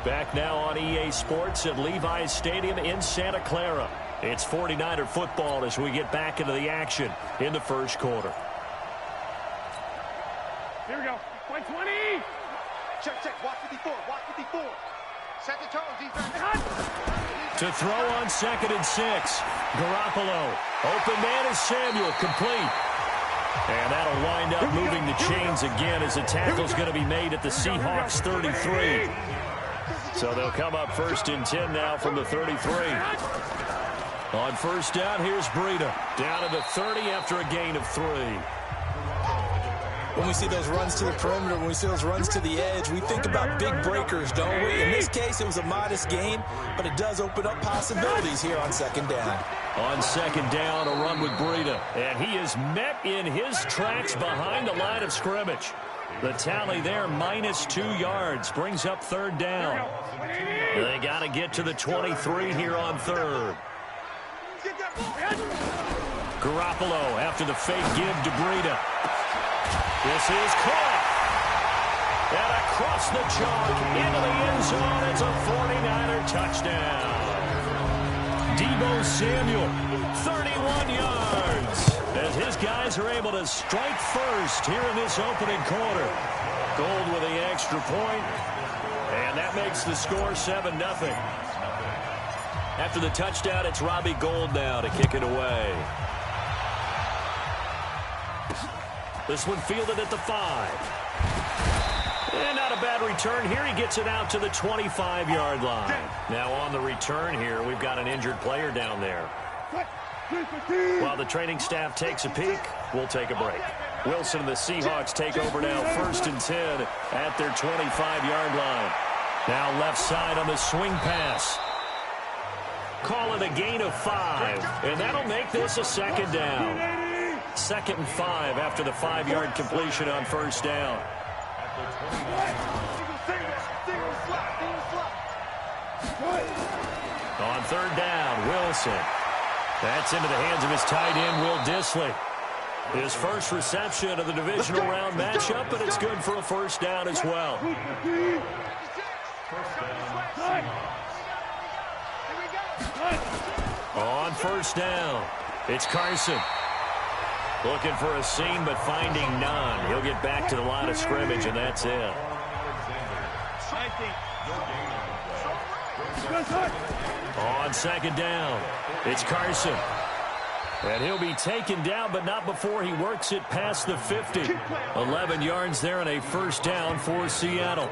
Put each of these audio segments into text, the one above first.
Back now on EA Sports at Levi's Stadium in Santa Clara. It's 49er football as we get back into the action in the first quarter. Here we go. 120. Check. Watch 54. Watch 54. Set the tone, defense. To throw on 2nd and 6. Garoppolo. Open man is Samuel. Complete. And that'll wind up moving the chains again as the tackle's going to be made at the Seahawks 33. So they'll come up 1st and 10 now from the 33. On 1st down, here's Breida. Down to the 30 after a gain of 3. When we see those runs to the perimeter, when we see those runs to the edge, we think about big breakers, don't we? In this case, it was a modest gain, but it does open up possibilities here on 2nd down. On 2nd down, a run with Breida. And he is met in his tracks behind the line of scrimmage. The tally there, -2 yards, brings up 3rd down. They got to get to the 23 here on 3rd. Garoppolo after the fake give to Breida. This is caught. And across the chalk into the end zone. It's a 49er touchdown. Deebo Samuel, 31 yards. As his guys are able to strike first here in this opening quarter. Gold with the extra point. And that makes the score 7-0. After the touchdown, it's Robbie Gould now to kick it away. This one fielded at the 5. And not a bad return here. He gets it out to the 25-yard line. Now on the return here, we've got an injured player down there. While the training staff takes a peek, we'll take a break. Wilson and the Seahawks take over now 1st and 10 at their 25-yard line. Now left side on the swing pass. Call it a gain of 5, and that'll make this a 2nd down. 2nd and 5 after the 5-yard completion on 1st down. On 3rd down, Wilson. That's into the hands of his tight end, Will Dissly. His first reception of the divisional round matchup, but it's good for a 1st down as well. On 1st down, it's Carson. Looking for a seam, but finding none. He'll get back to the line of scrimmage, and that's it. On 2nd down, it's Carson. And he'll be taken down, but not before he works it past the 50. 11 yards there and a 1st down for Seattle.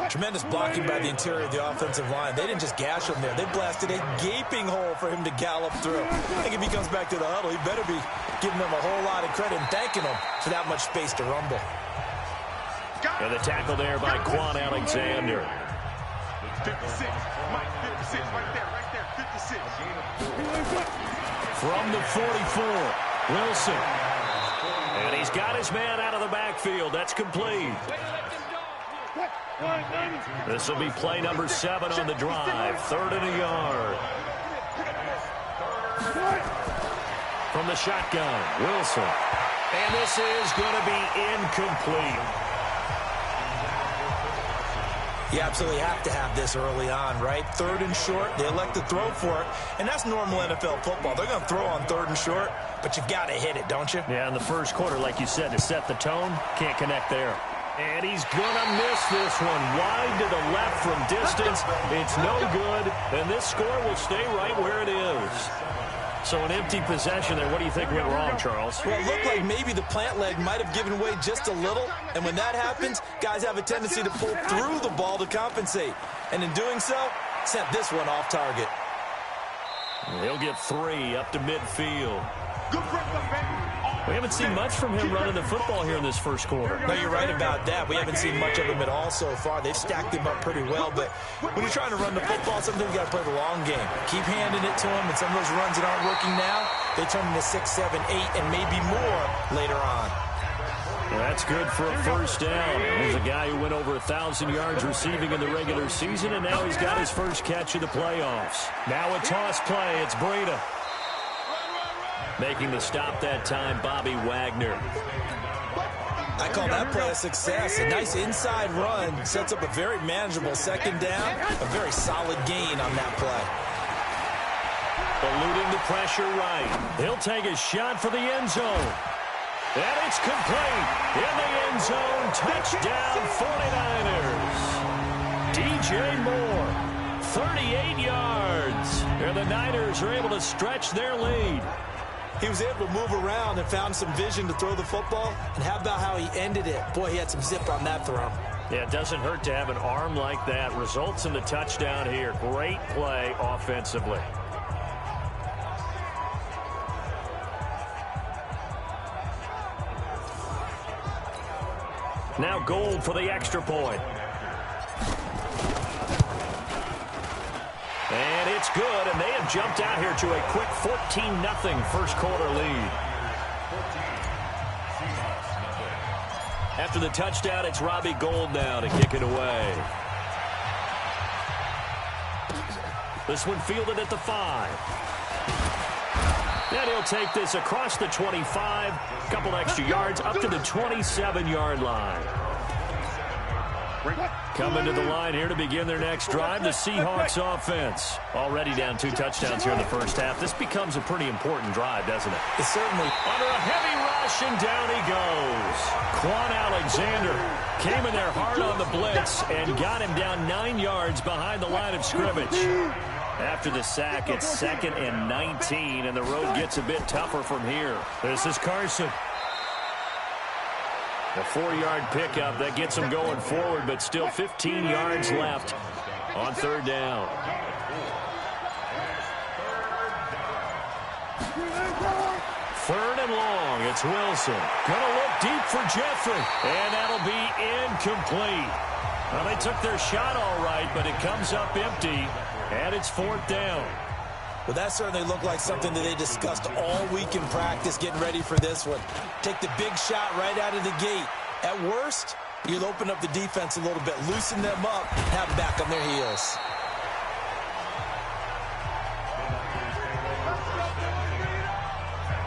Tremendous blocking by the interior of the offensive line. They didn't just gash him there. They blasted a gaping hole for him to gallop through. I think if he comes back to the huddle, he better be giving them a whole lot of credit and thanking them for that much space to rumble. And the tackle there by Quan Alexander. 56. Mike, 56. Right there. 56. From the 44, Wilson. And he's got his man out of the backfield. That's complete. This will be play number 7 on the drive. 3rd and a yard. From the shotgun, Wilson. And this is going to be incomplete. You absolutely have to have this early on, right? 3rd and short, they elect to throw for it, and that's normal NFL football. They're going to throw on 3rd and short, but you've got to hit it, don't you? Yeah, in the first quarter, like you said, to set the tone, can't connect there. And he's going to miss this one. Wide to the left from distance. It's no good, and this score will stay right where it is. So an empty possession there. What do you think went wrong, Charles? Well, it looked like maybe the plant leg might have given way just a little, and when that happens, guys have a tendency to pull through the ball to compensate. And in doing so, sent this one off target. He'll get 3 up to midfield. We haven't seen much from him running the football here in this first quarter. No, you're right about that. We haven't seen much of him at all so far. They've stacked him up pretty well, but when you're trying to run the football, sometimes you got to play the long game. Keep handing it to him, and some of those runs that aren't working now, they turn into 6, 7, 8, and maybe more later on. That's good for a 1st down. Here's a guy who went over 1,000 yards receiving in the regular season, and now he's got his first catch of the playoffs. Now a toss play. It's Breida. Making the stop that time, Bobby Wagner. I call that play a success. A nice inside run sets up a very manageable second down, a very solid gain on that play. Eluding the pressure right. He'll take a shot for the end zone. And it's complete. In the end zone, touchdown 49ers. DJ Moore, 38 yards. And the Niners are able to stretch their lead. He was able to move around and found some vision to throw the football. And how about how he ended it? Boy, he had some zip on that throw. Yeah, it doesn't hurt to have an arm like that. Results in the touchdown here. Great play offensively. Now Gold for the extra point. And it's good, and they have jumped out here to a quick 14-0 first quarter lead. After the touchdown, it's Robbie Gould now to kick it away. This one fielded at the 5. And he'll take this across the 25, a couple extra yards, up to the 27-yard line. Coming to the line here to begin their next drive, the Seahawks offense. Already down 2 touchdowns here in the first half. This becomes a pretty important drive, doesn't it? It's certainly. Under a heavy rush, and down he goes. Quan Alexander came in there hard on the blitz and got him down 9 yards behind the line of scrimmage. After the sack, it's 2nd and 19, and the road gets a bit tougher from here. This is Carson. A 4-yard pickup that gets him going forward, but still 15 yards left on 3rd down. Third and long. It's Wilson. Gonna look deep for Jeffrey, and that'll be incomplete. Well, they took their shot all right, but it comes up empty, and it's 4th down. Well, that certainly looked like something that they discussed all week in practice, getting ready for this one. Take the big shot right out of the gate. At worst, you'll open up the defense a little bit, loosen them up, have them back on their heels.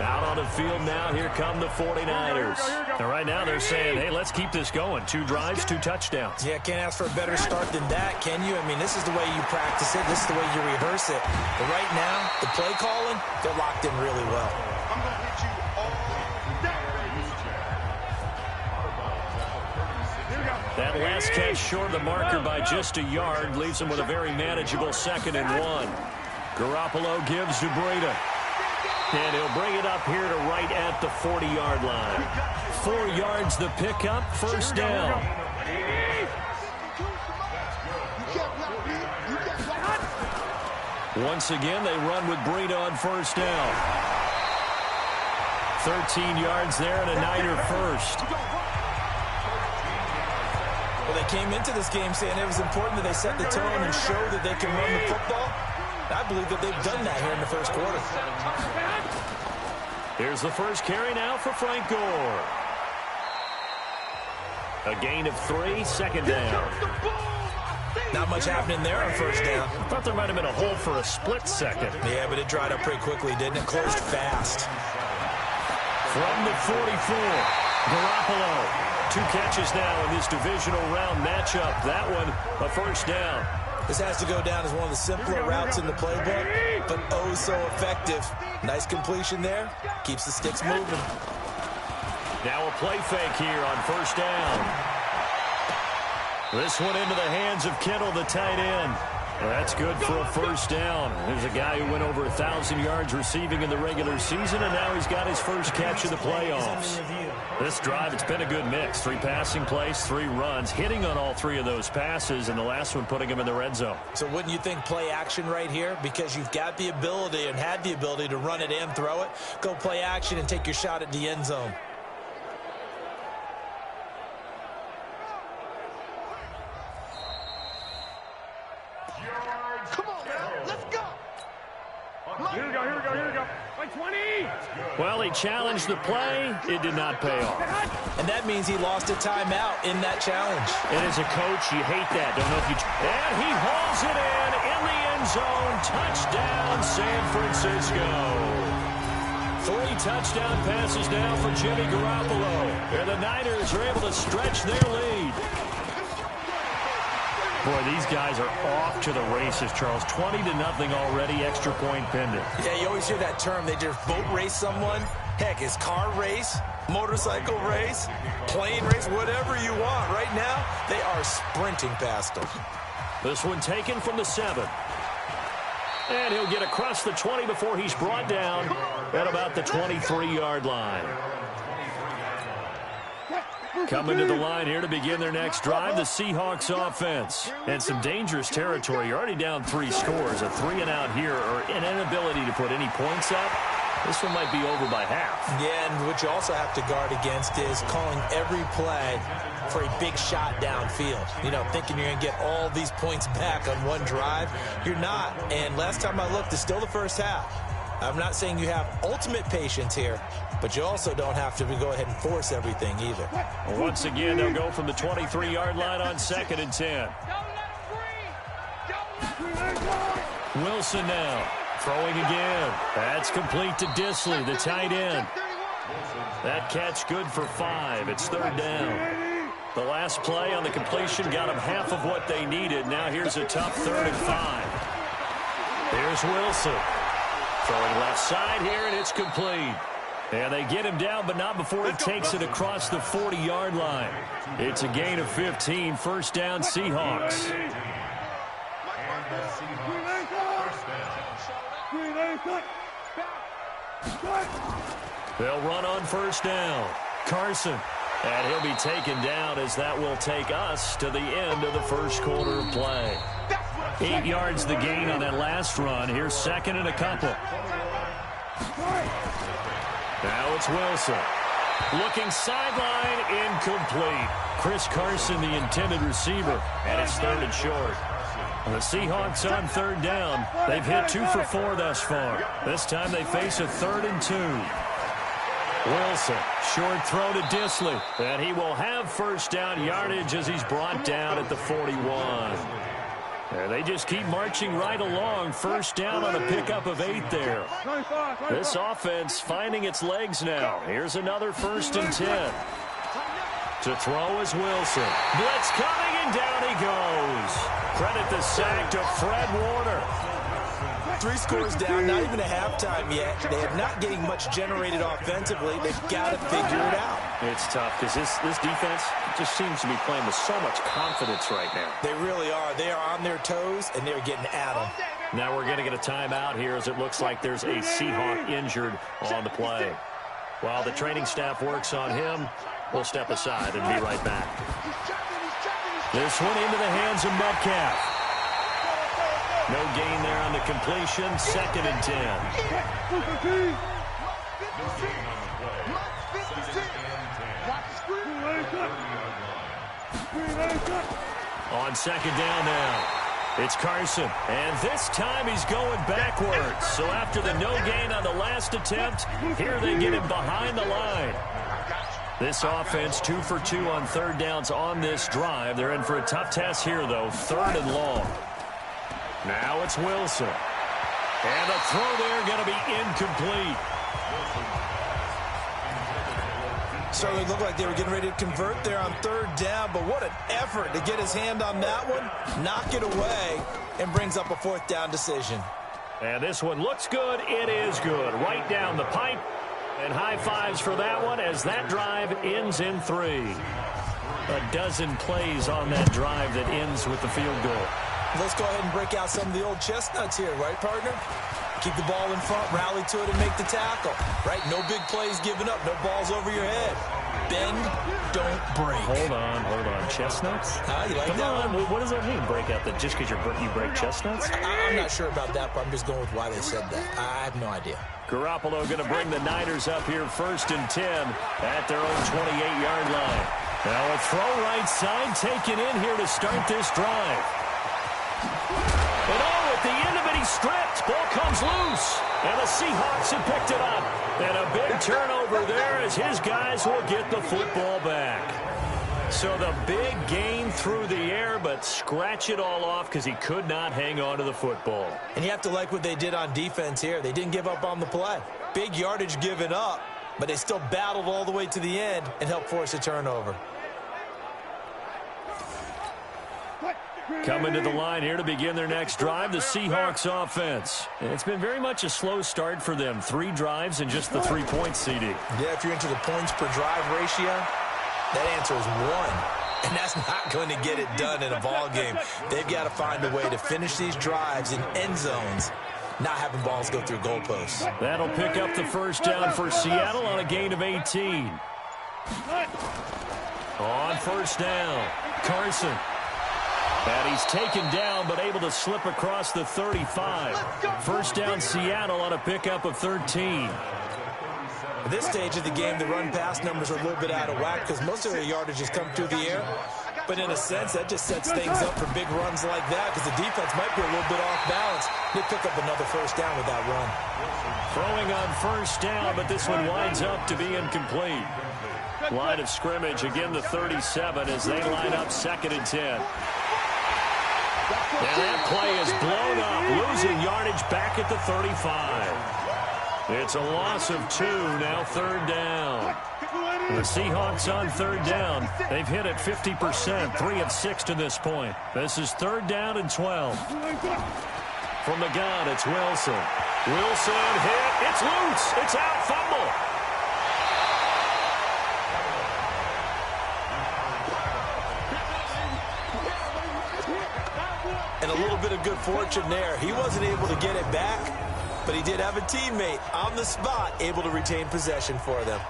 Out on the field now, here come the 49ers. And right now they're saying, hey, let's keep this going. 2 drives, 2 touchdowns. Yeah, can't ask for a better start than that, can you? I mean, this is the way you practice it. This is the way you rehearse it. But right now, the play calling, they're locked in really well. I'm going to hit you all day. That last catch short of the marker by just a yard leaves him with a very manageable 2nd and 1. Garoppolo gives to Breida. And he'll bring it up here to right at the 40-yard line. 4 yards the pickup, 1st down. Once again, they run with Breida on 1st down. 13 yards there and a Niner first. Well, they came into this game saying it was important that they set the tone and show that they can run the football. I believe that they've done that here in the first quarter. Here's the first carry now for Frank Gore. A gain of 3, 2nd down. Not much happening there on 1st down. Thought there might have been a hole for a split second. Yeah, but it dried up pretty quickly, didn't it? Closed fast. From the 44, Garoppolo. 2 catches now in this divisional round matchup. That one, a 1st down. This has to go down as one of the simpler routes in the playbook, but oh so effective. Nice completion there. Keeps the sticks moving. Now a play fake here on 1st down. This one into the hands of Kittle, the tight end. That's good for a 1st down. There's a guy who went over 1,000 yards receiving in the regular season, and now he's got his first catch of the playoffs. This drive, it's been a good mix. 3 passing plays, 3 runs, hitting on all 3 of those passes, and the last one putting him in the red zone. So wouldn't you think play action right here? Because you've got the ability and had the ability to run it and throw it. Go play action and take your shot at the end zone. Here we go. Like 20. Well, he challenged the play. It did not pay off. And that means he lost a timeout in that challenge. And as a coach, you hate that. Don't know if you... And he hauls it in the end zone. Touchdown, San Francisco. 4 touchdown passes now for Jimmy Garoppolo. And the Niners are able to stretch their lead. Boy, these guys are off to the races, Charles. 20-0 already, extra point pending. Yeah, you always hear that term. They just boat race someone. Heck, it's car race, motorcycle race, plane race, whatever you want. Right now, they are sprinting past them. This one taken from the 7. And he'll get across the 20 before he's brought down at about the 23-yard line. Coming to the line here to begin their next drive, the Seahawks offense. And some dangerous territory. You're already down 3 scores. A 3-and-out here, or an inability to put any points up. This one might be over by half. Yeah, and what you also have to guard against is calling every play for a big shot downfield. You know, thinking you're going to get all these points back on one drive. You're not. And last time I looked, it's still the first half. I'm not saying you have ultimate patience here, but you also don't have to go ahead and force everything either. Once again, they'll go from the 23-yard line on 2nd and 10. Wilson now. Throwing again. That's complete to Disley, the tight end. That catch good for 5. It's 3rd down. The last play on the completion got them half of what they needed. Now here's a tough 3rd and 5. Here's Wilson. Throwing left side here, and it's complete. And they get him down, but not before he takes it across the 40-yard line. It's a gain of 15. 1st down, Seahawks. They'll run on 1st down. Carson. And he'll be taken down as that will take us to the end of the 1st quarter of play. 8 yards the gain on that last run. Here's 2nd and a couple. Now it's Wilson. Looking sideline, incomplete. Chris Carson, the intended receiver, and it's 3rd and short. The Seahawks on 3rd down. They've hit 2 for 4 thus far. This time they face a 3rd and 2. Wilson, short throw to Disley, and he will have 1st down yardage as he's brought down at the 41. And they just keep marching right along. 1st down on a pickup of 8 there. This offense finding its legs now. Here's another 1st and 10. To throw is Wilson. Blitz coming, and down he goes. Credit the sack to Fred Warner. 3 scores down, not even a halftime yet. They are not getting much generated offensively. They've got to figure it out. It's tough because this defense just seems to be playing with so much confidence right now. They really are. They are on their toes, and they're getting at them. Now we're going to get a timeout here as it looks like there's a Seahawk injured on the play. While the training staff works on him, we'll step aside and be right back. This one into the hands of Metcalf. No gain there on the completion. 2nd and 10. On 2nd down now. It's Carson. And this time he's going backwards. So after the no gain on the last attempt, here they get him behind the line. This offense 2 for 2 on 3rd downs on this drive. They're in for a tough test here, though. 3rd and long. Now it's Wilson. And the throw there going to be incomplete. Certainly looked like they were getting ready to convert there on 3rd down, but what an effort to get his hand on that one, knock it away, and brings up a 4th down decision. And this one looks good. It is good. Right down the pipe. And high fives for that one as that drive ends in 3. A dozen plays on that drive that ends with the field goal. Let's go ahead and break out some of the old chestnuts here, right, partner? Keep the ball in front, rally to it, and make the tackle. Right? No big plays given up, no balls over your head. Bend, don't break. Hold on. Chestnuts? You like Come that on. one? What does that mean, break out? That just because you break chestnuts? I'm not sure about that, but I'm just going with why they said that. I have no idea. Garoppolo going to bring the Niners up here 1st and 10 at their own 28-yard line. Now a throw right side taken in here to start this drive. And at the end of it, he stripped. Ball comes loose. And the Seahawks have picked it up. And a big turnover there as his guys will get the football back. So the big gain through the air, but scratch it all off because he could not hang on to the football. And you have to like what they did on defense here. They didn't give up on the play. Big yardage given up, but they still battled all the way to the end and helped force a turnover. Coming to the line here to begin their next drive, the Seahawks offense. It's been very much a slow start for them. 3 drives and just the 3 points, CD. Yeah, if you're into the points per drive ratio, that answer is 1. And that's not going to get it done in a ball game. They've got to find a way to finish these drives in end zones, not having balls go through goalposts. That'll pick up the first down for Seattle on a gain of 18. On first down, Carson. And he's taken down, but able to slip across the 35. First down, Seattle on a pickup of 13. At this stage of the game, the run-pass numbers are a little bit out of whack because most of their yardage has come through the air. But in a sense, that just sets things up for big runs like that because the defense might be a little bit off balance. They pick up another first down with that run. Throwing on first down, but this one winds up to be incomplete. Line of scrimmage, again the 37 as they line up 2nd and 10. And that play is blown up, losing yardage back at the 35. It's a loss of 2, now 3rd down. The Seahawks on 3rd down. They've hit it 50%, 3 of 6 to this point. This is 3rd down and 12. From the gun, it's Wilson. Wilson hit, it's loose, it's out, fumble. And a little bit of good fortune there. He wasn't able to get it back, but he did have a teammate on the spot able to retain possession for them.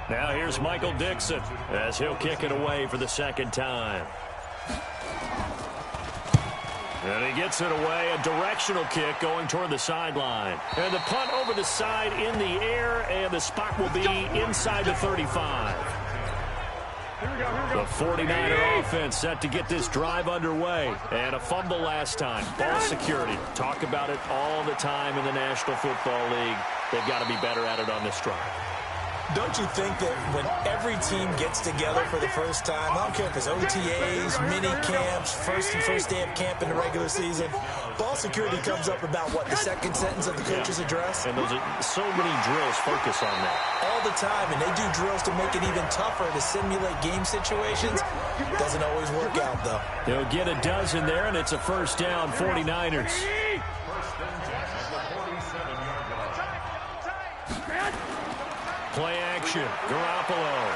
Now here's Michael Dixon as he'll kick it away for the 2nd time. And he gets it away, a directional kick going toward the sideline. And the punt over the side in the air, and the spot will be inside the 35. The 49er offense set to get this drive underway. And a fumble last time. Ball security. Talk about it all the time in the National Football League. They've got to be better at it on this drive. Don't you think that when every team gets together for the first time, I don't care if it's OTAs, mini camps, first day of camp in the regular season, ball security comes up about, what, the 2nd sentence of the coach's address? And those are so many drills focus on that. All the time, and they do drills to make it even tougher to simulate game situations. Doesn't always work out, though. They'll get a dozen there, and it's a first down, 49ers. Play action, Garoppolo.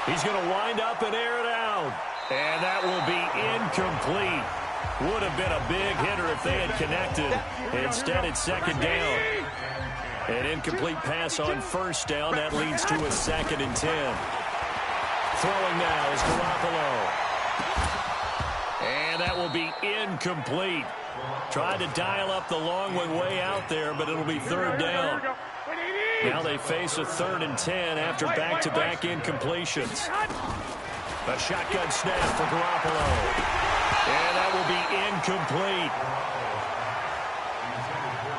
He's going to wind up and air it out. And that will be incomplete. Would have been a big hitter if they had connected. Instead, it's 2nd down. An incomplete pass on first down. That leads to a 2nd and 10. Throwing now is Garoppolo. And that will be incomplete. Tried to dial up the long one way out there, but it'll be 3rd down. Now they face a 3rd and 10 after back-to-back incompletions. A shotgun snap for Garoppolo. And that will be incomplete.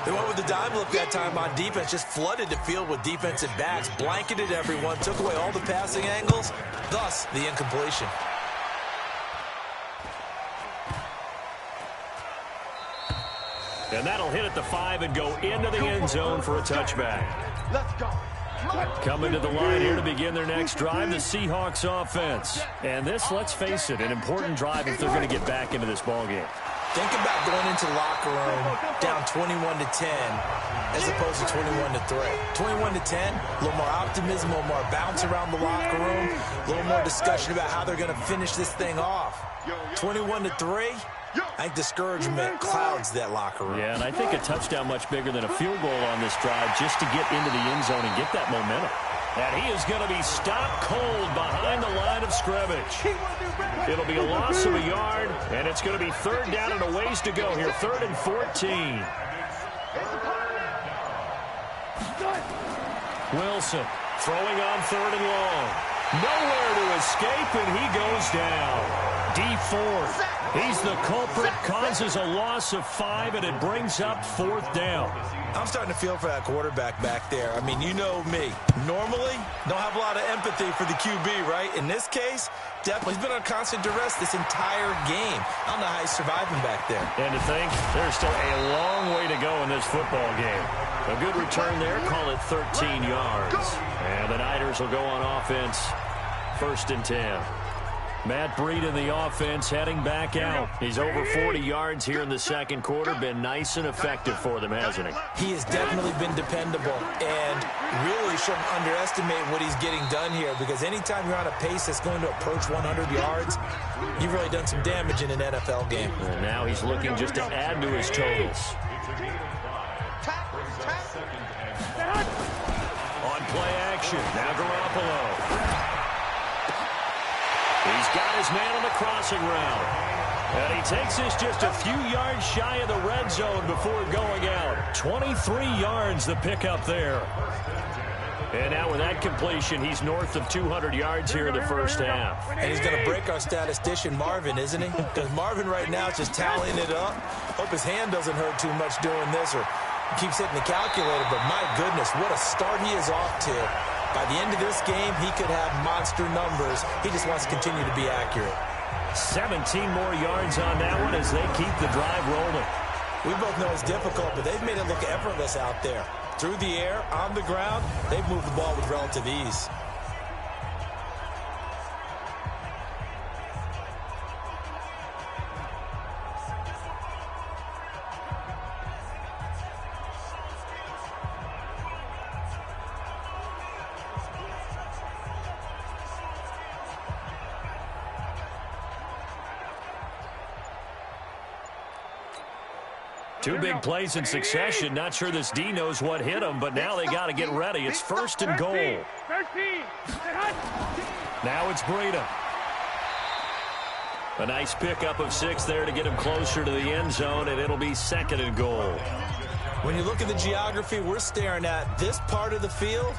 They went with the dime look that time on defense, just flooded the field with defensive backs, blanketed everyone, took away all the passing angles, thus the incompletion. And that'll hit at the 5 and go into the end zone for a touchback. Let's go. Coming to the line here to begin their next drive, the Seahawks offense. And this, let's face it, an important drive if they're going to get back into this ballgame. Think about going into the locker room down 21-10 as opposed to 21-3. 21-10, a little more optimism, a little more bounce around the locker room, a little more discussion about how they're going to finish this thing off. 21-3, I think discouragement clouds that locker room. Yeah, and I think a touchdown much bigger than a field goal on this drive just to get into the end zone and get that momentum. And he is going to be stopped cold behind the line of scrimmage. It'll be a loss of a yard, and it's going to be 3rd down and a ways to go here. 3rd and 14. Wilson throwing on 3rd and long. Nowhere to escape, and he goes down. D Ford. He's the culprit, causes a loss of 5, and it brings up 4th down. I'm starting to feel for that quarterback back there. I mean, you know me. Normally, don't have a lot of empathy for the QB, right? In this case, definitely, he's been on constant duress this entire game. I don't know how he's surviving back there. And to think, there's still a long way to go in this football game. A good return there, call it 13 yards. And the Niners will go on offense, 1st and 10. Matt Breed in the offense heading back out. He's over 40 yards here in the second quarter. Been nice and effective for them, hasn't he? He has definitely been dependable, and really shouldn't underestimate what he's getting done here, because anytime you're on a pace that's going to approach 100 yards, you've really done some damage in an NFL game. And now he's looking just to add to his totals. On play action, now Garoppolo. He's got his man on the crossing route. And he takes this just a few yards shy of the red zone before going out. 23 yards the pickup there. And now with that completion, he's north of 200 yards here in the first half. And he's going to break our statistician Marvin, isn't he? Because Marvin right now is just tallying it up. Hope his hand doesn't hurt too much doing this, or keeps hitting the calculator. But my goodness, what a start he is off to. By the end of this game, he could have monster numbers. He just wants to continue to be accurate. 17 more yards on that one as they keep the drive rolling. We both know it's difficult, but they've made it look effortless out there. Through the air, on the ground, they've moved the ball with relative ease. Two big plays in succession. Not sure this D knows what hit him, but now they got to get ready. It's 1st and goal. 13. Now it's Breida. A nice pickup of 6 there to get him closer to the end zone, and it'll be 2nd and goal. When you look at the geography we're staring at, this part of the field,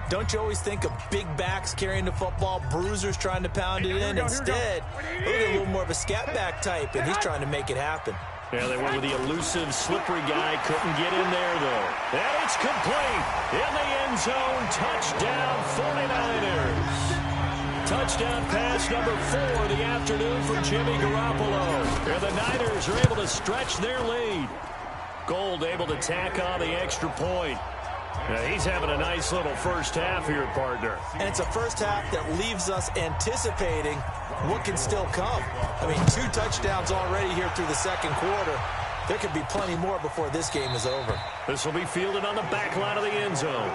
don't you always think of big backs carrying the football, bruisers trying to pound it in? Instead, look at a little more of a scat back type, and he's trying to make it happen. Yeah, they went with the elusive, slippery guy. Couldn't get in there, though. And it's complete. In the end zone. Touchdown, 49ers. Touchdown pass number 4 of the afternoon from Jimmy Garoppolo. And the Niners are able to stretch their lead. Gold able to tack on the extra point. Yeah, he's having a nice little first half here, partner. And it's a first half that leaves us anticipating what can still come. I mean, 2 touchdowns already here through the second quarter. There could be plenty more before this game is over. This will be fielded on the back line of the end zone.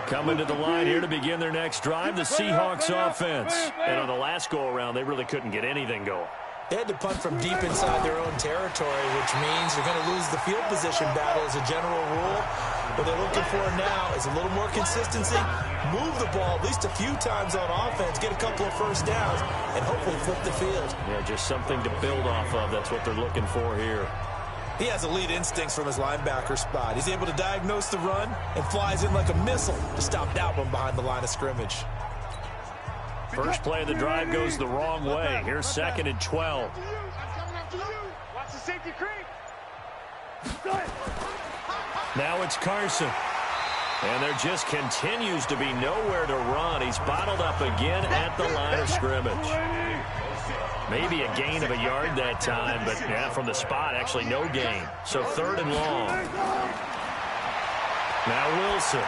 Coming to the line here to begin their next drive, the Seahawks offense. And on the last go-around, they really couldn't get anything going. They had to punt from deep inside their own territory, which means you're going to lose the field position battle as a general rule. What they're looking for now is a little more consistency, move the ball at least a few times on offense, get a couple of first downs, and hopefully flip the field. Yeah, just something to build off of. That's what they're looking for here. He has elite instincts from his linebacker spot. He's able to diagnose the run and flies in like a missile to stop that one behind the line of scrimmage. First play of the drive goes the wrong way. Here's 2nd and 12. Watch the safety creep. Now it's Carson. And there just continues to be nowhere to run. He's bottled up again at the line of scrimmage. Maybe a gain of a yard that time, but yeah, from the spot, actually no gain. So 3rd and long. Now Wilson.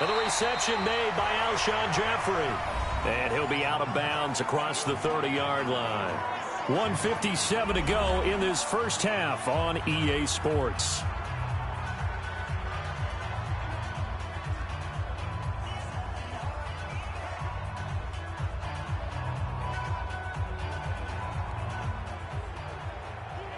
And the reception made by Alshon Jeffrey. And he'll be out of bounds across the 30-yard line. 1:57 to go in this first half on EA Sports.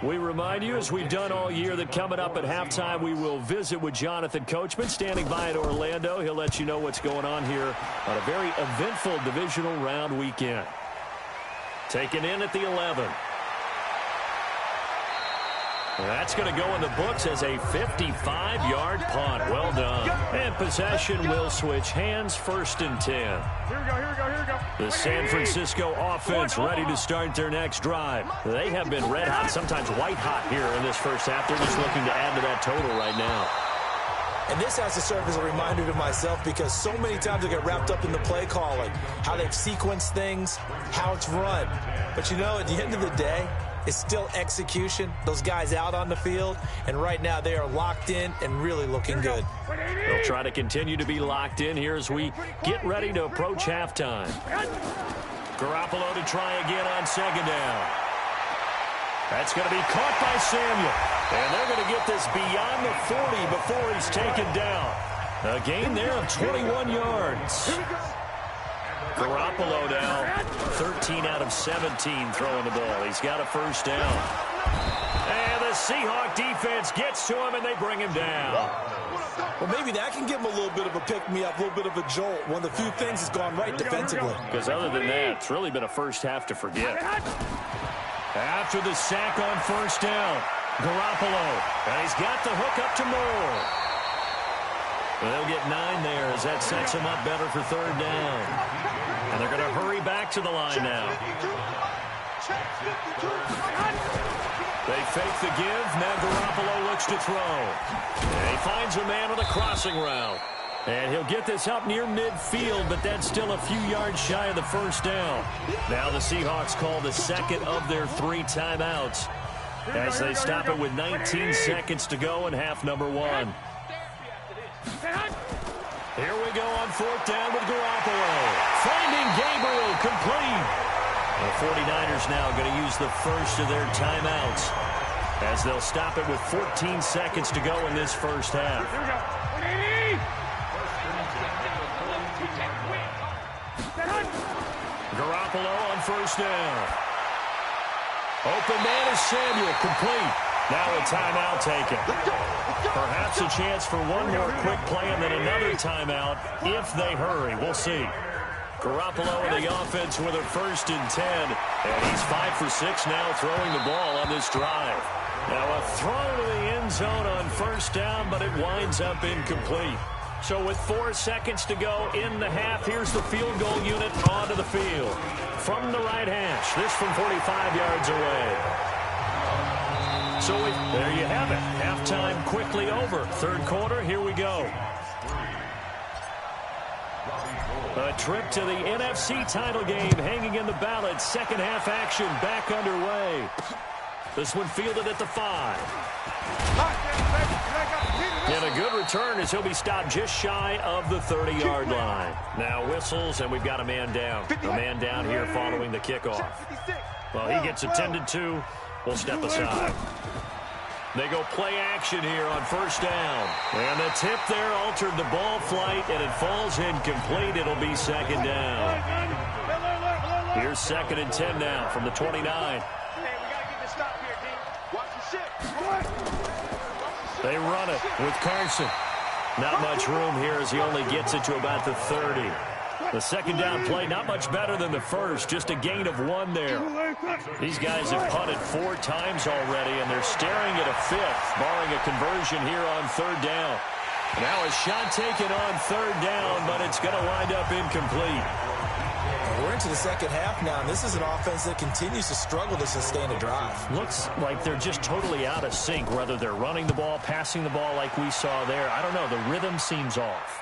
We remind you, as we've done all year, that coming up at halftime, we will visit with Jonathan Coachman, standing by in Orlando. He'll let you know what's going on here on a very eventful divisional round weekend. Taken in at the 11. That's going to go in the books as a 55-yard punt. Well done. And possession will switch hands, 1st and 10. Here we go, here we go, here we go. The San Francisco offense ready to start their next drive. They have been red hot, sometimes white hot here in this first half. They're just looking to add to that total right now. And this has to serve as a reminder to myself because so many times I get wrapped up in the play calling, how they've sequenced things, how it's run. But, you know, at the end of the day, it's still execution. Those guys out on the field, and right now they are locked in and really looking good. They'll try to continue to be locked in here as we get ready to approach halftime. Garoppolo to try again on 2nd down. That's going to be caught by Samuel. And they're going to get this beyond the 40 before he's taken down. A gain there of 21 yards. Garoppolo now 13 out of 17 throwing the ball. He's got a 1st down. And the Seahawks defense gets to him, and they bring him down. Well, maybe that can give him a little bit of a pick-me-up, a little bit of a jolt. One of the few things that's gone right defensively. Because other than that, it's really been a first half to forget. After the sack on 1st down, Garoppolo. And he's got the hook up to Moore. They'll get 9 there as that sets him up better for 3rd down. And they're going to hurry back to the line now. They fake the give. Now Garoppolo looks to throw. And he finds a man with a crossing route. And he'll get this up near midfield, but that's still a few yards shy of the 1st down. Now the Seahawks call the 2nd of their 3 timeouts as they stop it with 19 seconds to go in half number 1. Here we go on 4th down with Garoppolo. Finding Gabriel, complete. The 49ers now going to use the 1st of their timeouts as they'll stop it with 14 seconds to go in this first half. Garoppolo on 1st down. Open man is Samuel, complete. Now a timeout taken. Perhaps a chance for one more quick play and then another timeout if they hurry. We'll see. Garoppolo in the offense with a 1st and 10. And he's 5 for 6 now throwing the ball on this drive. Now a throw to the end zone on 1st down, but it winds up incomplete. So with 4 seconds to go in the half, here's the field goal unit onto the field. From the right hash, this from 45 yards away. So there you have it. Halftime quickly over. 3rd quarter, here we go. A trip to the NFC title game hanging in the balance. 2nd half action back underway. This one fielded at the 5. And a good return as he'll be stopped just shy of the 30-yard line. Now whistles, and we've got a man down. A man down here following the kickoff. Well, he gets attended to. We'll step aside. They go play action here on 1st down. And the tip there altered the ball flight, and it falls incomplete. It'll be 2nd down. Here's 2nd and 10 now from the 29. They run it with Carson. Not much room here as he only gets it to about the 30. The 2nd down play, not much better than the first, just a gain of 1 there. These guys have punted 4 times already, and they're staring at a 5th, barring a conversion here on 3rd down. Now a shot taken on 3rd down, but it's going to wind up incomplete. We're into the 2nd half now, and this is an offense that continues to struggle to sustain a drive. Looks like they're just totally out of sync, whether they're running the ball, passing the ball like we saw there. I don't know. The rhythm seems off.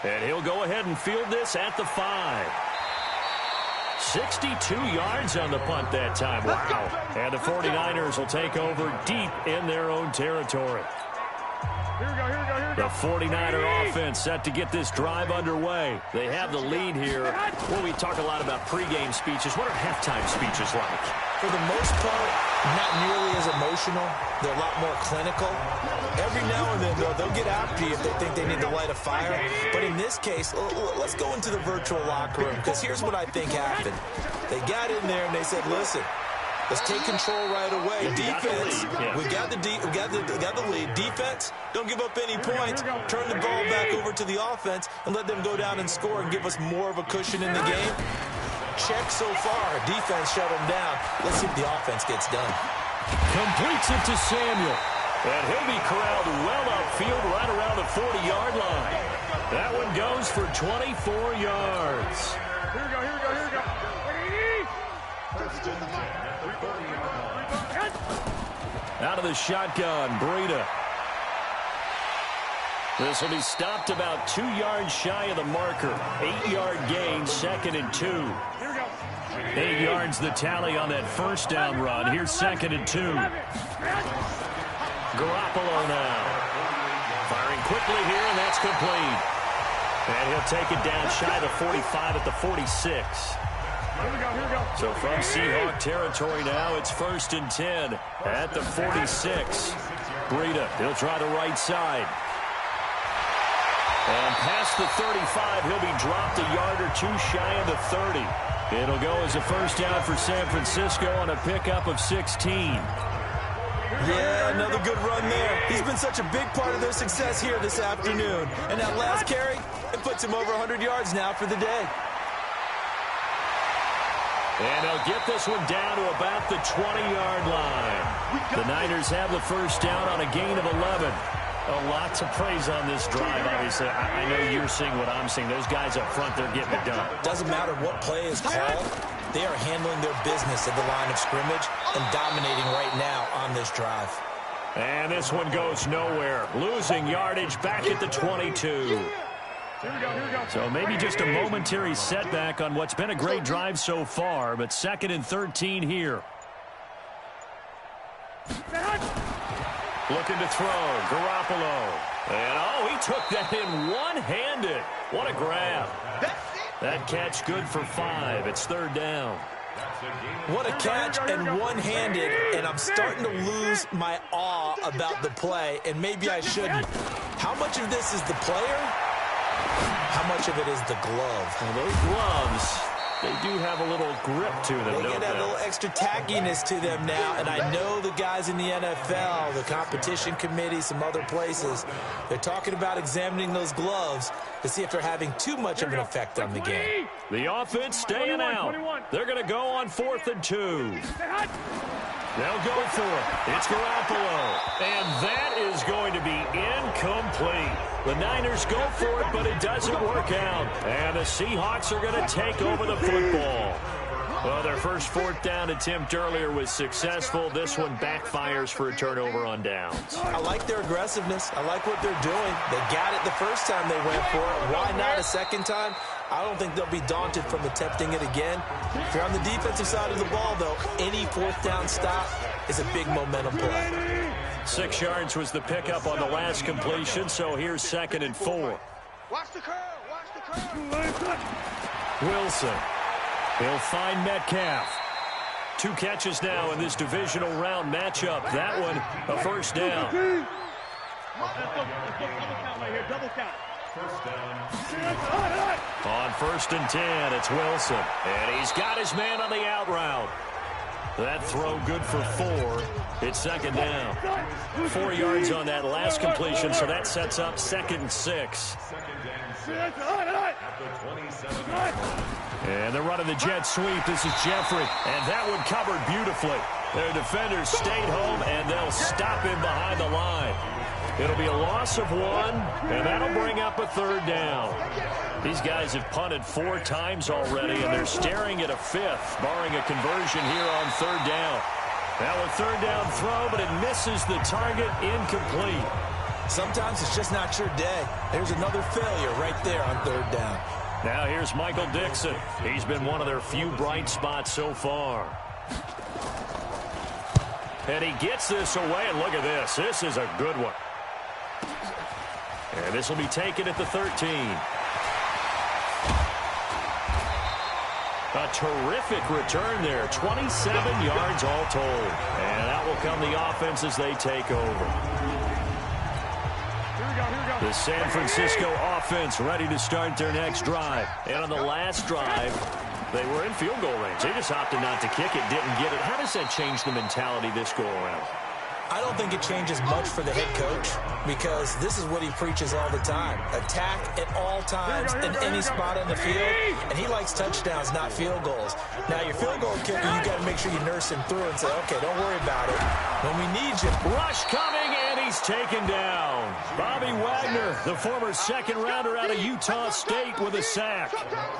And he'll go ahead and field this at the 5. 62 yards on the punt that time. Wow. And the 49ers will take over deep in their own territory. Here we go, here we go, here we go. The 49er offense set to get this drive underway. They have the lead here. Well, we talk a lot about pregame speeches. What are halftime speeches like? For the most part, not nearly as emotional. They're a lot more clinical. Every now and then, though, they'll get after you if they think they need to light a fire. But in this case, let's go into the virtual locker room, because here's what I think happened. They got in there and they said, listen, let's take control right away. Defense, we got the lead. Defense, don't give up any points. Turn the ball back over to the offense and let them go down and score and give us more of a cushion in the game. Check so far. Defense shut them down. Let's see if the offense gets done. Completes it to Samuel. And he'll be corralled well upfield right around the 40-yard line. That one goes for 24 yards. Here we go, here we go, here we go. Out of the shotgun, Breida. This will be stopped about 2 yards shy of the marker. 8-yard gain, 2nd and 2. Here we go. 8 yards the tally on that first down run. Here's 2nd and 2. Garoppolo now. Firing quickly here, and that's complete. And he'll take it down shy of the 45 at the 46. Here we go, here we go. So from Seahawk territory now, it's 1st and 10 at the 46. Breida, he'll try the right side. And past the 35, he'll be dropped a yard or two shy of the 30. It'll go as a first down for San Francisco on a pickup of 16. Yeah, another good run there. He's been such a big part of their success here this afternoon. And that last carry, it puts him over 100 yards now for the day. And they'll get this one down to about the 20-yard line. The Niners have the first down on a gain of 11. A lot to praise on this drive, obviously. I know you're seeing what I'm seeing. Those guys up front, they're getting it done. Doesn't matter what play is called. They are handling their business at the line of scrimmage and dominating right now on this drive. And this one goes nowhere. Losing yardage back at the 22. So maybe just a momentary setback on what's been a great drive so far, but 2nd and 13 here. Looking to throw, Garoppolo. And, oh, he took that in one-handed. What a grab. That catch good for 5. It's 3rd down. What a catch and one-handed, and I'm starting to lose my awe about the play, and maybe I shouldn't. How much of this is the player? How much of it is the glove? Well, those gloves, they do have a little grip to them, They get that little extra tackiness to them now, and I know the guys in the NFL, the competition committee, some other places, they're talking about examining those gloves to see if they're having too much of an effect on the game. The offense staying out. They're going to go on 4th and 2. They'll go for it. It's Garoppolo. And that is going to be incomplete. The Niners go for it, but it doesn't work out. And the Seahawks are going to take over the football. Well, their first 4th down attempt earlier was successful. This one backfires for a turnover on downs. I like their aggressiveness. I like what they're doing. They got it the first time they went for it. Why not a second time? I don't think they'll be daunted from attempting it again. If you're on the defensive side of the ball, though, any 4th down stop is a big momentum play. 6 yards was the pickup on the last completion, so here's 2nd and 4. Watch the curve, watch the curve. Wilson. He'll find Metcalf. 2 catches now in this divisional round matchup. That one, a first down. Double count. On 1st and 10, it's Wilson. And he's got his man on the out route. That throw good for 4. It's 2nd down. 4 yards on that last completion, so that sets up 2nd and 6. And they're running the jet sweep. This is Jeffrey. And that one covered beautifully. Their defenders stayed home, and they'll stop him behind the line. It'll be a loss of 1, and that'll bring up a 3rd down. These guys have punted 4 times already, and they're staring at a 5th, barring a conversion here on 3rd down. Now a 3rd down throw, but it misses the target, incomplete. Sometimes it's just not your day. There's another failure right there on 3rd down. Now here's Michael Dixon. He's been one of their few bright spots so far. And he gets this away, and look at this. This is a good one. And this will be taken at the 13. A terrific return there. 27 yards all told. And out will come the offense as they take over. The San Francisco offense ready to start their next drive. And on the last drive, they were in field goal range. They just opted not to kick it, didn't get it. How does that change the mentality this go around? I don't think it changes much for the head coach because this is what he preaches all the time. Attack at all times in any spot on the field, and he likes touchdowns, not field goals. Now, your field goal kicker, you got to make sure you nurse him through and say, okay, don't worry about it. When we need you. Rush coming, and he's taken down. Bobby Wagner, the former second-rounder out of Utah State, with a sack.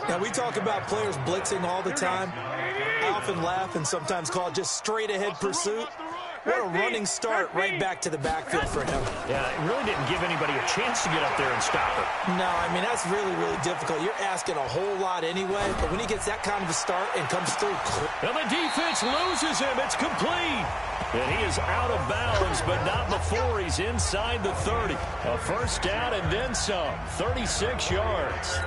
Now, we talk about players blitzing all the time. I often laugh and sometimes call it just straight-ahead pursuit. What a running start right back to the backfield for him. Yeah, it really didn't give anybody a chance to get up there and stop it. No, I mean, that's really, really difficult. You're asking a whole lot anyway, but when he gets that kind of a start and comes through. And the defense loses him. It's complete. And he is out of bounds, but not before he's inside the 30. A first down and then some. 36 yards.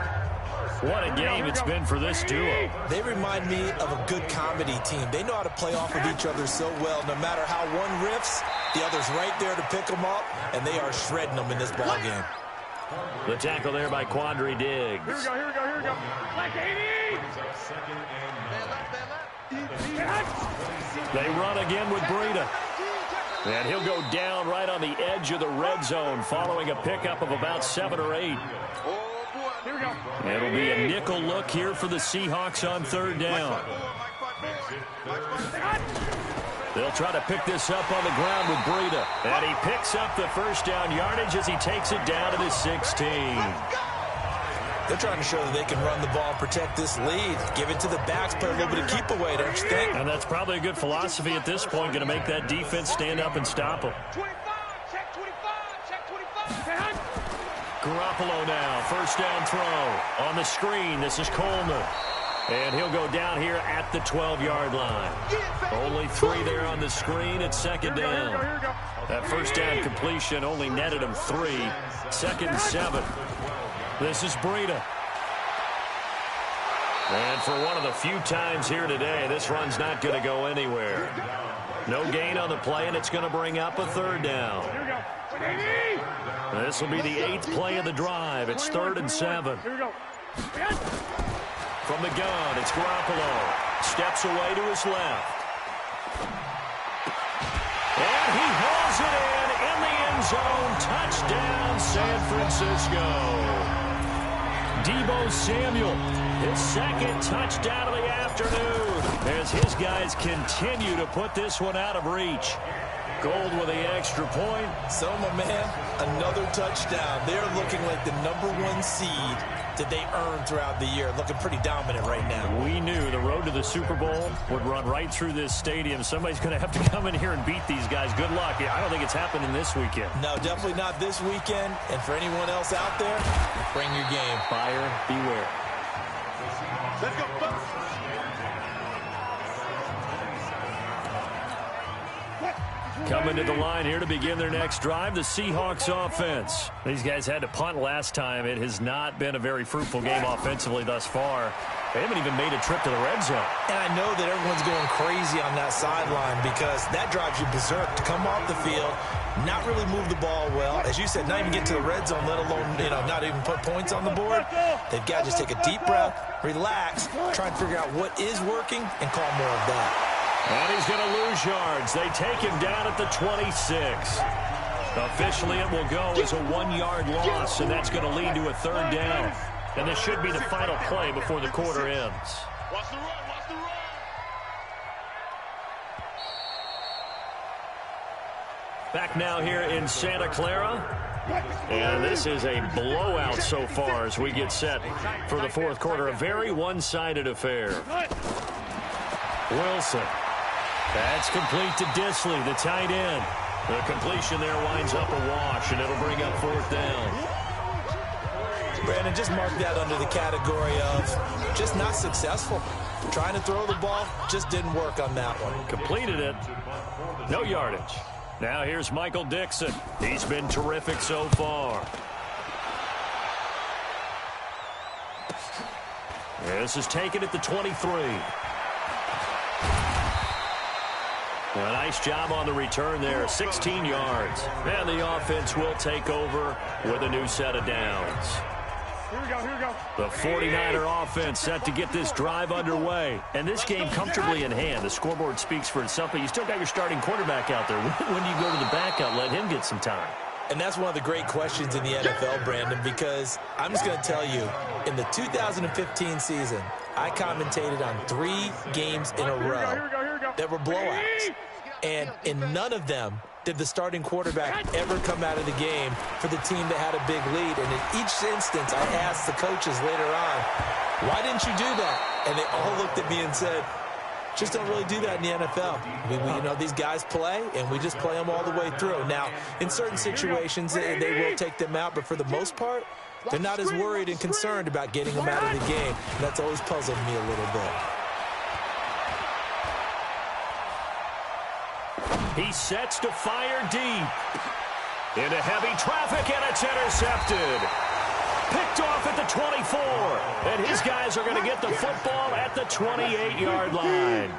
What a game it's been for this duo. They remind me of a good comedy team. They know how to play off of each other so well. No matter how one riffs, the other's right there to pick them up, and they are shredding them in this ball game. The tackle there by Quandre Diggs. Here we go, here we go, here we go. Like 80! They run again with Breida. And he'll go down right on the edge of the red zone following a pickup of about 7 or 8. Here we go. It'll be a nickel look here for the Seahawks on third down. They'll try to pick this up on the ground with Breida. And he picks up the first down yardage as he takes it down to the 16. They're trying to show that they can run the ball and protect this lead. Give it to the backs, play a little bit of keep away, don't you think? And that's probably a good philosophy at this point, going to make that defense stand up and stop them. 25, check 25, check 25. Garoppolo now, first down throw. On the screen, this is Coleman. And he'll go down here at the 12-yard line. Only 3 there on the screen at second down. That first down completion only netted him 3. Second and 7. This is Breida. And for one of the few times here today, this run's not going to go anywhere. No gain on the play, and it's going to bring up a third down. This will be the 8th play of the drive. It's 3rd and 7. From the gun, it's Garoppolo. Steps away to his left. And he hauls it in the end zone. Touchdown, San Francisco. Deebo Samuel, his second touchdown of the afternoon, as his guys continue to put this one out of reach. Gold with the extra point. So, my man, another touchdown. They're looking like the #1 seed that they earned throughout the year. Looking pretty dominant right now. We knew the road to the Super Bowl would run right through this stadium. Somebody's going to have to come in here and beat these guys. Good luck. I don't think it's happening this weekend. No, definitely not this weekend. And for anyone else out there, bring your game. Buyer beware. Let's go, Bucks. Coming to the line here to begin their next drive, the Seahawks offense. These guys had to punt last time. It has not been a very fruitful game offensively thus far. They haven't even made a trip to the red zone. And I know that everyone's going crazy on that sideline because that drives you berserk to come off the field, not really move the ball well. As you said, not even get to the red zone, let alone, not even put points on the board. They've got to just take a deep breath, relax, try and figure out what is working, and call more of that. And he's going to lose yards. They take him down at the 26. Officially, it will go as a 1-yard loss, and that's going to lead to a third down. And this should be the final play before the quarter ends. Watch the run, watch the run. Back now here in Santa Clara. And this is a blowout so far as we get set for the fourth quarter. A very one-sided affair. Wilson. That's complete to Disley, the tight end. The completion there winds up a wash, and it'll bring up fourth down. Brandon, just mark that under the category of just not successful. Trying to throw the ball, just didn't work on that one. Completed it. No yardage. Now here's Michael Dixon. He's been terrific so far. This is taken at the 23. A nice job on the return there, 16 yards. And the offense will take over with a new set of downs. Here we go, here we go. The 49er offense set to get this drive underway. And this game comfortably in hand. The scoreboard speaks for itself, but you still got your starting quarterback out there. When do you go to the backup, let him get some time? And that's one of the great questions in the NFL, Brandon, because I'm just going to tell you, in the 2015 season, I commentated on 3 games in a row that were blowouts. And in none of them did the starting quarterback ever come out of the game for the team that had a big lead. And in each instance, I asked the coaches later on, why didn't you do that? And they all looked at me and said, just don't really do that in the NFL. You know, these guys play, and we just play them all the way through. Now, in certain situations, they will take them out, but for the most part, they're not as worried and concerned about getting them out of the game. And that's always puzzled me a little bit. He sets to fire deep. Into heavy traffic, and it's intercepted. Picked off at the 24. And his guys are going to get the football at the 28-yard line.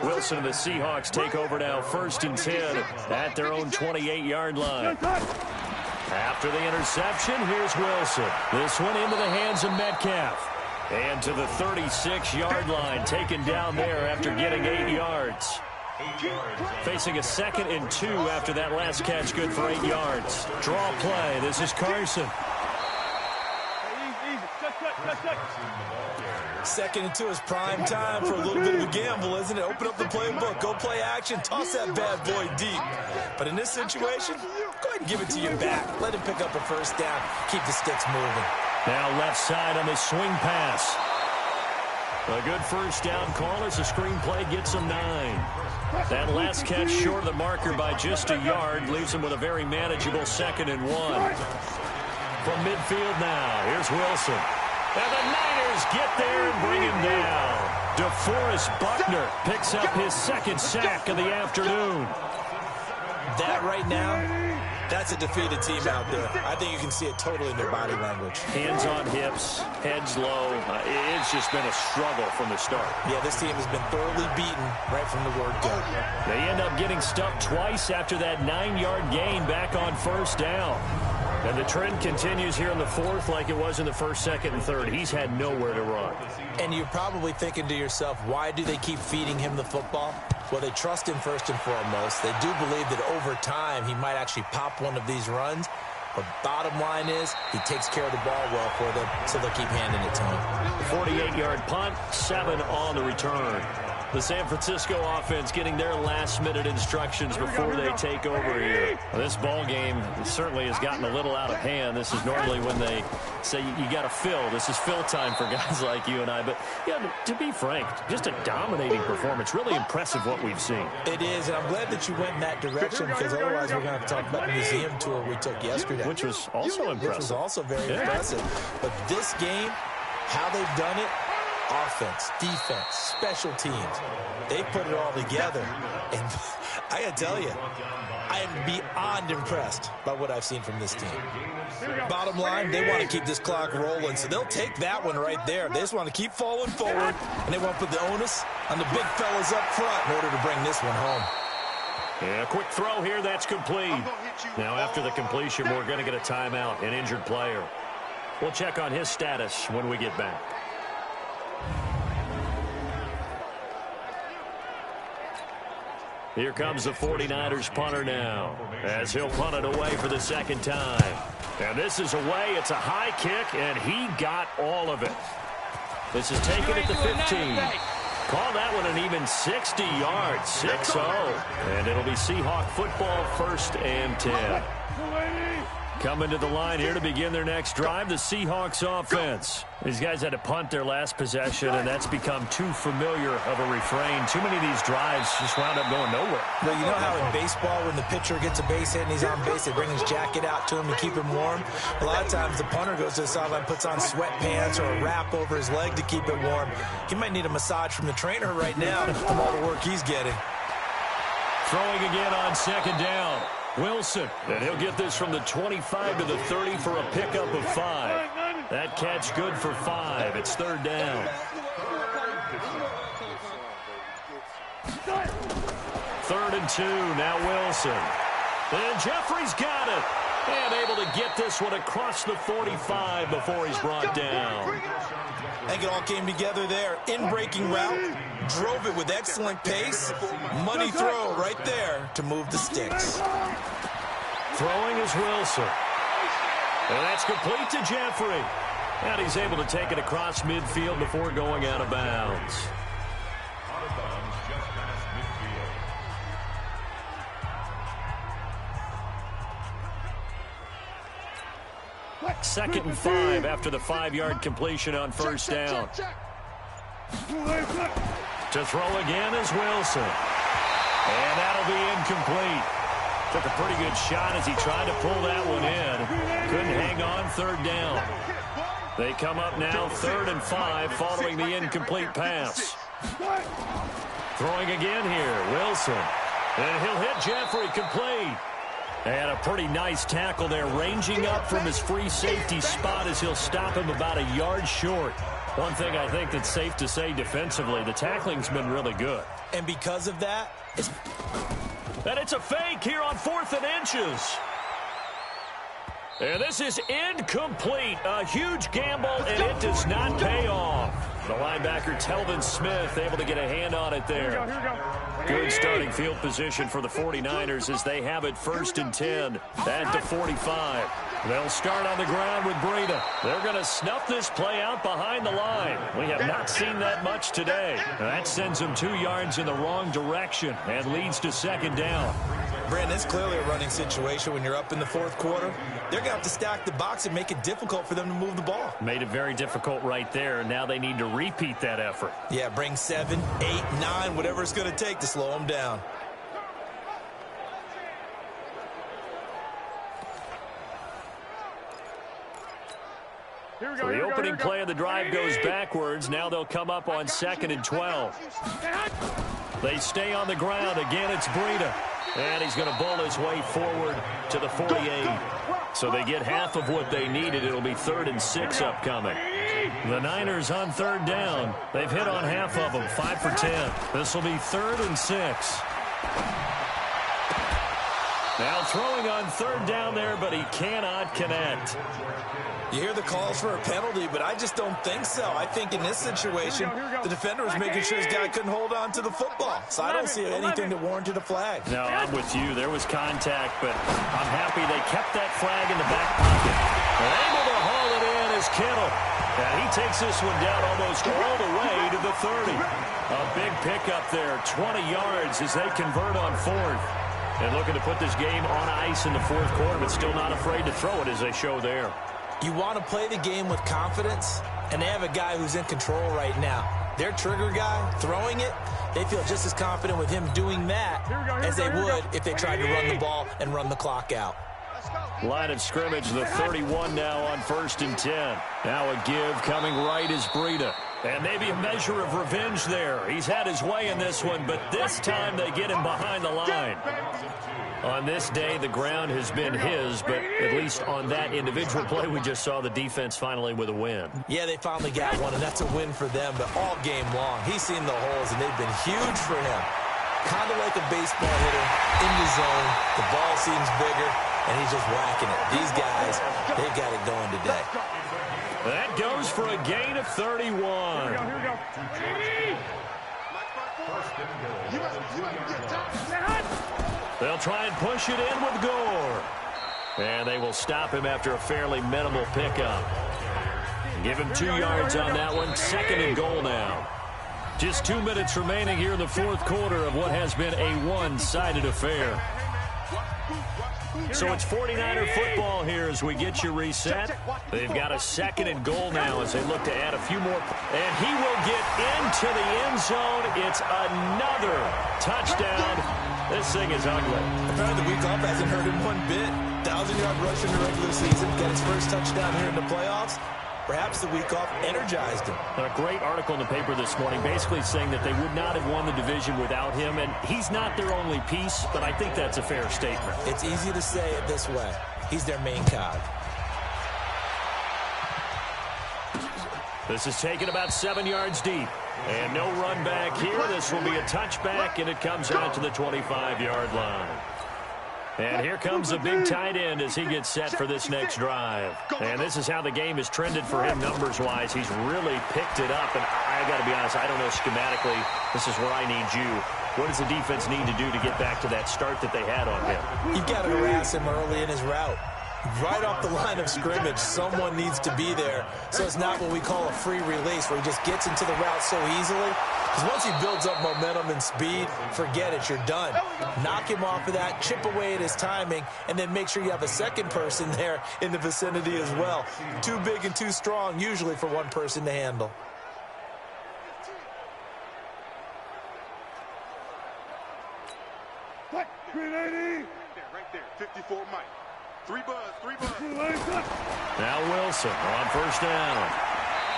Wilson and the Seahawks take over now, 1st and 10 at their own 28-yard line. After the interception, here's Wilson. This one into the hands of Metcalf. And to the 36-yard line, taken down there after getting 8 yards. Facing a 2nd and 2 after that last catch, good for 8 yards. Draw play. This is Carson. 2nd and 2 is prime time for a little bit of a gamble, isn't it? Open up the playbook, go play action, toss that bad boy deep. But in this situation, go ahead and give it to your back. Let him pick up a 1st down, keep the sticks moving. Now left side on the swing pass. A good 1st down call as the screen play gets him 9. That last catch short of the marker by just a yard leaves him with a very manageable 2nd and 1. From midfield now, here's Wilson. And the Niners get there and bring him down. DeForest Buckner picks up his 2nd sack of the afternoon. That right now, that's a defeated team out there. I think you can see it totally in their body language. Hands on hips, heads low. It's just been a struggle from the start. Yeah, this team has been thoroughly beaten right from the word go. They end up getting stuffed twice after that 9-yard gain back on 1st down. And the trend continues here in the 4th like it was in the 1st, 2nd, and 3rd. He's had nowhere to run. And you're probably thinking to yourself, why do they keep feeding him the football? Well, they trust him first and foremost. They do believe that over time he might actually pop one of these runs. But bottom line is he takes care of the ball well for them, so they'll keep handing it to him. 48-yard punt, 7 on the return. The San Francisco offense getting their last-minute instructions before they take over here. Well, this ball game certainly has gotten a little out of hand. This is normally when they say you got to fill. This is fill time for guys like you and I. But, yeah, to be frank, just a dominating performance. Really impressive what we've seen. It is, and I'm glad that you went in that direction because otherwise we're going to have to talk about the museum tour we took yesterday. Which was also impressive. Which was also very impressive. But this game, how they've done it, offense, defense, special teams, they put it all together. And I got to tell you, I am beyond impressed by what I've seen from this team. Bottom line, they want to keep this clock rolling, so they'll take that one right there. They just want to keep falling forward, and they want to put the onus on the big fellas up front in order to bring this one home. Yeah, quick throw here, that's complete. Now after the completion, we're going to get a timeout, an injured player. We'll check on his status when we get back. Here comes the 49ers punter now, as he'll punt it away for the 2nd time. And this is away. It's a high kick, and he got all of it. This is taken at the 15. Call that one an even 60 yards, 6-0. And it'll be Seahawk football, 1st and 10. Coming to the line here to begin their next drive, the Seahawks offense. These guys had to punt their last possession, and that's become too familiar of a refrain. Too many of these drives just wound up going nowhere. Well, you know how in baseball, when the pitcher gets a base hit and he's on base, they bring his jacket out to him to keep him warm? A lot of times the punter goes to the sideline, puts on sweatpants or a wrap over his leg to keep it warm. He might need a massage from the trainer right now from all the work he's getting. Throwing again on 2nd down. Wilson, and he'll get this from the 25 to the 30 for a pickup of 5. That catch good for 5. It's 3rd down. 3rd and 2, now Wilson. And Jeffrey's got it. And able to get this one across the 45 before he's brought down. I think it all came together there. In-breaking route, drove it with excellent pace. Money throw right there to move the sticks. Throwing is Wilson. And that's complete to Jeffrey. And he's able to take it across midfield before going out of bounds. Second and 5 after the 5-yard completion on first down. To throw again is Wilson. And that'll be incomplete. Took a pretty good shot as he tried to pull that one in. Couldn't hang on third down. They come up now 3rd and 5 following the incomplete pass. Throwing again here, Wilson. And he'll hit Jeffrey complete. And a pretty nice tackle there, ranging up from his free safety spot as he'll stop him about a yard short. One thing I think that's safe to say defensively, the tackling's been really good. And because of that, and it's a fake here on 4th and inches. And this is incomplete. A huge gamble, and it does not pay off. The linebacker, Telvin Smith, able to get a hand on it there. Here we go. Good starting field position for the 49ers as they have it 1st and 10 at the 45. They'll start on the ground with Breida. They're going to snuff this play out behind the line. We have not seen that much today. That sends them 2 yards in the wrong direction and leads to 2nd down. Brandon, it's clearly a running situation when you're up in the 4th quarter. They're going to have to stack the box and make it difficult for them to move the ball. Made it very difficult right there. Now they need to repeat that effort. Yeah, bring 7, 8, 9, whatever it's going to take to slow them down. So the opening play of the drive goes backwards. Now they'll come up on 2nd and 12. They stay on the ground. Again, it's Breida. And he's going to bowl his way forward to the 48. So they get half of what they needed. It'll be 3rd and 6 upcoming. The Niners on 3rd down. They've hit on half of them, 5 for 10. This will be 3rd and 6. Now throwing on 3rd down there, but he cannot connect. You hear the calls for a penalty, but I just don't think so. I think in this situation, the defender was making sure his guy couldn't hold on to the football. So I don't see anything that warranted a flag. No, I'm with you. There was contact, but I'm happy they kept that flag in the back pocket. And able to haul it in is Kittle. And he takes this one down almost all the way to the 30. A big pickup there, 20 yards as they convert on 4th. And looking to put this game on ice in the 4th quarter, but still not afraid to throw it as they show there. You want to play the game with confidence, and they have a guy who's in control right now. Their trigger guy, throwing it, they feel just as confident with him doing that as they would if they tried to run the ball and run the clock out. Line of scrimmage, the 31 now on 1st and 10. Now a give coming right is Breida. And maybe a measure of revenge there. He's had his way in this one, but this time they get him behind the line. On this day, the ground has been his, but at least on that individual play, we just saw the defense finally with a win. Yeah, they finally got one, and that's a win for them, but all game long, he's seen the holes, and they've been huge for him. Kind of like a baseball hitter in the zone. The ball seems bigger, and he's just whacking it. These guys, they've got it going today. That goes for a gain of 31. Here we go. They'll try and push it in with Gore. And they will stop him after a fairly minimal pickup. Give him 2 yards on that one. 2nd and goal now. Just 2 minutes remaining here in the 4th quarter of what has been a one-sided affair. So it's 49er football here as we get you reset. They've got a 2nd and goal now as they look to add a few more. And he will get into the end zone. It's another touchdown. This thing is ugly. Apparently the week off hasn't hurt him one bit. 1,000-yard rush in the regular season. Got his first touchdown here in the playoffs. Perhaps the week off energized him. And a great article in the paper this morning basically saying that they would not have won the division without him. And he's not their only piece, but I think that's a fair statement. It's easy to say it this way. He's their main cog. This is taken about 7 yards deep. And no run back here. This will be a touchback, and it comes out to the 25-yard line. And here comes a big tight end as he gets set for this next drive. And this is how the game has trended for him numbers-wise. He's really picked it up. And I got to be honest, I don't know schematically. This is where I need you. What does the defense need to do to get back to that start that they had on him? You've got to harass him early in his route. Right off the line of scrimmage, someone needs to be there. So it's not what we call a free release where he just gets into the route so easily. Because once he builds up momentum and speed, forget it, you're done. Knock him off of that, chip away at his timing, and then make sure you have a second person there in the vicinity as well. Too big and too strong usually for one person to handle. What? 380. Right there, 54 Mike. Three buzz. Now Wilson on first down.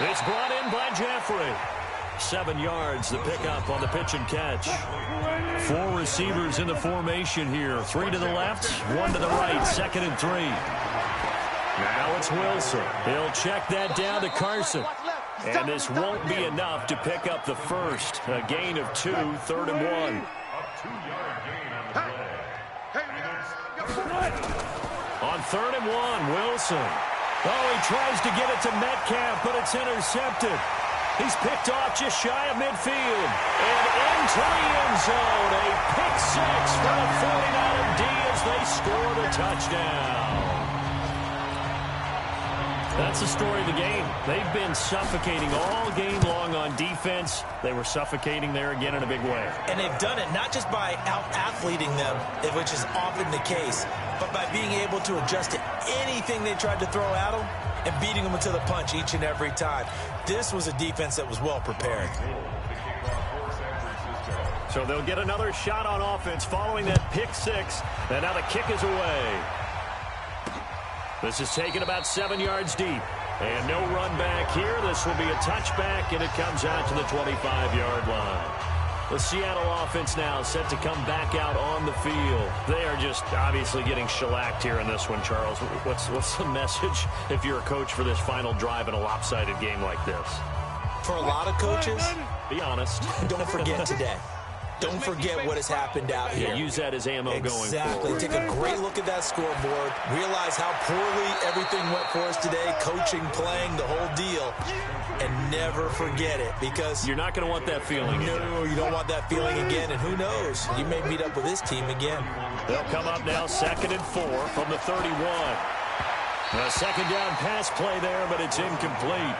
It's brought in by Jeffrey. 7 yards the pickup on the pitch and catch. 4 receivers in the formation here. 3 to the left, 1 to the right. 2nd and 3. Now it's Wilson. He'll check that down to Carson. And this won't be enough to pick up the first. A gain of 2, 3rd and 1. On 3rd and 1, Wilson. Oh, he tries to get it to Metcalf, but it's intercepted. He's picked off just shy of midfield. And into the end zone. A pick 6 for the 49er D as they score the touchdown. That's the story of the game. They've been suffocating all game long on defense. They were suffocating there again in a big way. And they've done it not just by out-athleting them, which is often the case, but by being able to adjust to anything they tried to throw at them and beating them to the punch each and every time. This was a defense that was well prepared. So they'll get another shot on offense following that pick 6. And now the kick is away. This is taken about 7 yards deep. And no run back here. This will be a touchback, and it comes out to the 25-yard line. The Seattle offense now set to come back out on the field. They are just obviously getting shellacked here in this one, Charles. What's the message if you're a coach for this final drive in a lopsided game like this? For a lot of coaches, be honest. Don't forget today. Don't forget what has happened out here. Yeah, use that as ammo going forward. Exactly. Take a great look at that scoreboard. Realize how poorly everything went for us today. Coaching, playing, the whole deal. And never forget it, because you're not going to want that feeling again. No, you don't want that feeling again. And who knows? You may meet up with this team again. They'll come up now 2nd and 4 from the 31. A second down pass play there, but it's incomplete.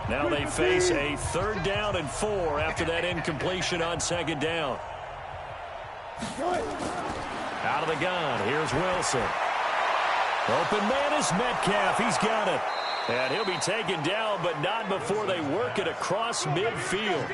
Now they face a 3rd down and 4 after that incompletion on 2nd down. Out of the gun, here's Wilson. Open man is Metcalf, he's got it. And he'll be taken down, but not before they work it across midfield.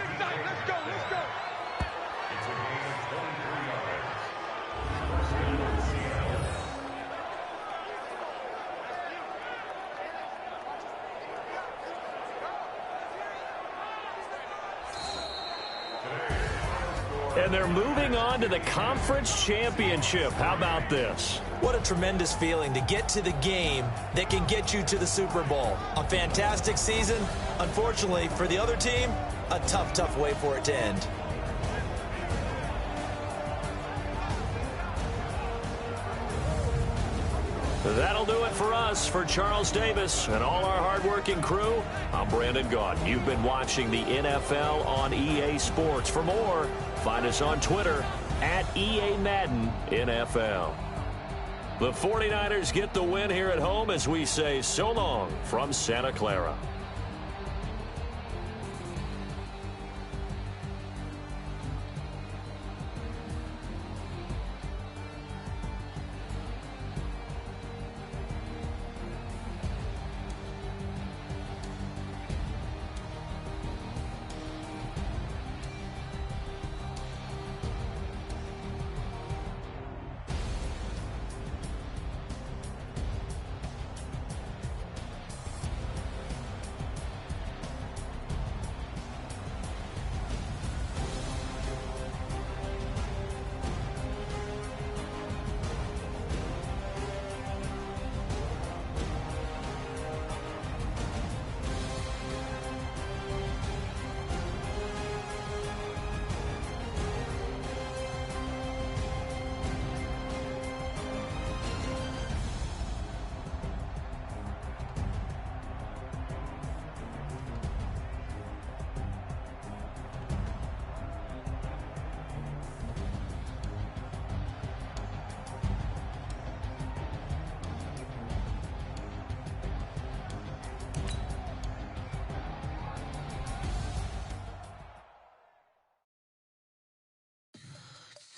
And they're moving on to the conference championship. How about this? What a tremendous feeling to get to the game that can get you to the Super Bowl. A fantastic season. Unfortunately, for the other team, a tough, tough way for it to end. That'll do it for us. For Charles Davis and all our hardworking crew, I'm Brandon Gaudin. You've been watching the NFL on EA Sports. For more, find us on Twitter at EA Madden NFL. The 49ers get the win here at home as we say so long from Santa Clara.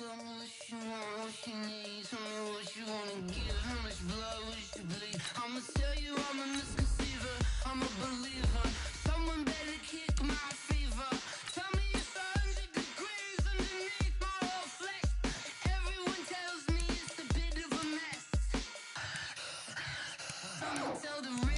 Tell me what you want, what you need. Tell me what you wanna give. How much blood would you bleed? I'ma tell you I'm a misconceiver. I'm a believer. Someone better kick my fever. Tell me it's 100 degrees underneath my whole flesh. Everyone tells me it's a bit of a mess. I'ma tell the real